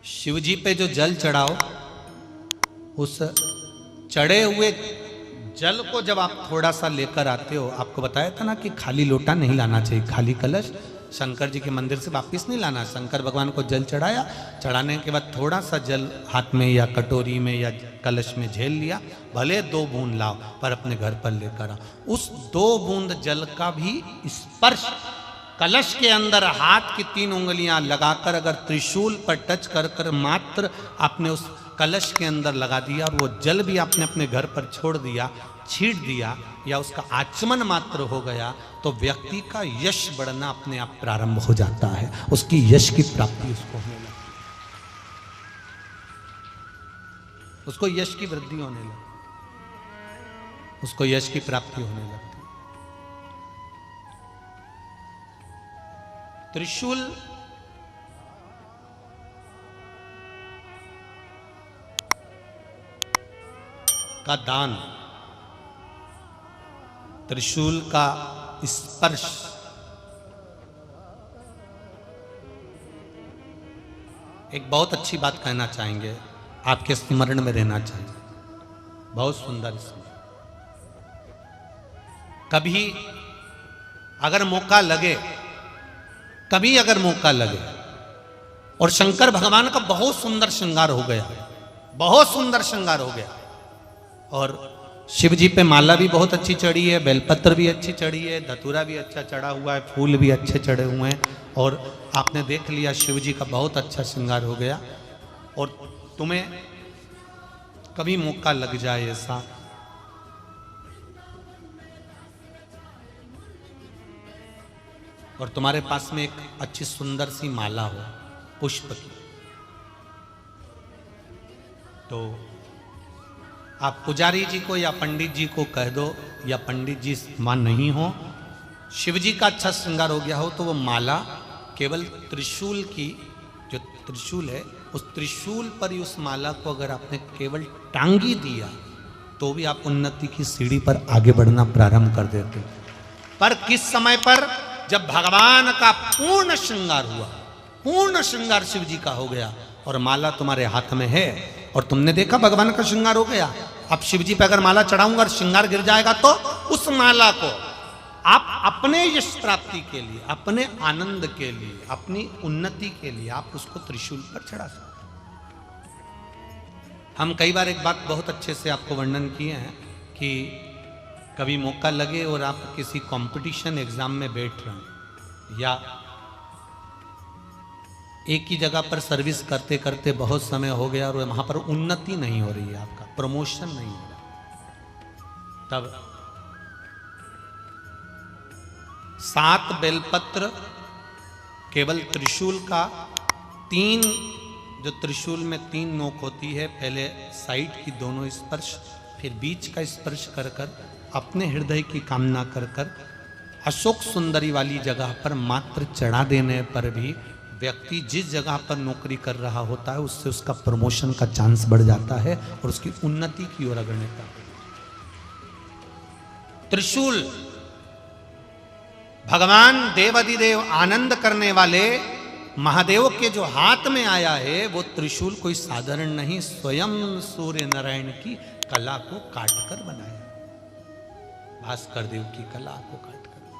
शिव जी पे जो जल चढ़ाओ, उस चढ़े हुए जल को जब आप थोड़ा सा लेकर आते हो, आपको बताया था ना कि खाली लोटा नहीं लाना चाहिए, खाली कलश शंकर जी के मंदिर से वापस नहीं लाना। शंकर भगवान को जल चढ़ाया, चढ़ाने के बाद थोड़ा सा जल हाथ में या कटोरी में या कलश में झेल लिया, भले 2 बूंद लाओ पर अपने घर पर लेकर आओ। उस 2 बूंद जल का भी स्पर्श कलश के अंदर हाथ की 3 उंगलियां लगाकर अगर त्रिशूल पर टच कर कर मात्र आपने उस कलश के अंदर लगा दिया और वो जल भी आपने अपने घर पर छोड़ दिया, छीट दिया या उसका आचमन मात्र हो गया, तो व्यक्ति का यश बढ़ना अपने आप प्रारंभ हो जाता है, उसकी यश की प्राप्ति उसको होने लगती, उसको यश की वृद्धि होने लगती, उसको यश की प्राप्ति होने लगती। त्रिशूल का दान, त्रिशूल का स्पर्श एक बहुत अच्छी बात कहना चाहेंगे, आपके स्मरण में रहना चाहिए, बहुत सुंदर। कभी अगर मौका लगे, कभी अगर मौका लगे, और शंकर भगवान का बहुत सुंदर श्रृंगार हो गया, बहुत सुंदर श्रृंगार हो गया, और शिव जी पे माला भी बहुत अच्छी चढ़ी है, बेलपत्र भी अच्छी चढ़ी है, धतूरा भी अच्छा चढ़ा हुआ है, फूल भी अच्छे चढ़े हुए हैं, और आपने देख लिया शिव जी का बहुत अच्छा श्रृंगार हो गया, और तुम्हें कभी मौका लग जाए ऐसा, और तुम्हारे पास में एक अच्छी सुंदर सी माला हो पुष्प की, तो आप पुजारी जी को या पंडित जी को कह दो, या पंडित जी मान नहीं हो, शिव जी का अच्छा श्रृंगार हो गया हो, तो वो माला केवल त्रिशूल की, जो त्रिशूल है उस त्रिशूल पर ही उस माला को अगर आपने केवल टांगी दिया, तो भी आप उन्नति की सीढ़ी पर आगे बढ़ना प्रारंभ कर देते। पर किस समय पर? जब भगवान का पूर्ण श्रृंगार हुआ, पूर्ण श्रृंगार शिव जी का हो गया और माला तुम्हारे हाथ में है, और तुमने देखा भगवान का श्रृंगार हो गया। अब शिव जी पे अगर माला चढ़ाऊंगा और श्रृंगार गिर जाएगा, तो उस माला को आप अपने यश प्राप्ति के लिए, अपने आनंद के लिए, अपनी उन्नति के लिए आप उसको त्रिशूल पर चढ़ा सकते। हम कई बार एक बात बहुत अच्छे से आपको वर्णन किए हैं कि कभी मौका लगे और आप किसी कंपटीशन एग्जाम में बैठ रहे हैं, या एक ही जगह पर सर्विस करते करते बहुत समय हो गया और वहां पर उन्नति नहीं हो रही है, आपका प्रमोशन नहीं हो रहा, तब 7 बेलपत्र केवल त्रिशूल का, 3 जो त्रिशूल में 3 नोक होती है, पहले साइड की दोनों स्पर्श, फिर बीच का स्पर्श कर कर अपने हृदय की कामना कर कर अशोक सुंदरी वाली जगह पर मात्र चढ़ा देने पर भी व्यक्ति जिस जगह पर नौकरी कर रहा होता है उससे उसका प्रमोशन का चांस बढ़ जाता है और उसकी उन्नति की ओर अग्रसर। त्रिशूल भगवान देवाधिदेव आनंद करने वाले महादेव के जो हाथ में आया है, वो त्रिशूल कोई साधारण नहीं, स्वयं सूर्य नारायण की कला को काटकर बनाया, भास्कर देव की कला को काट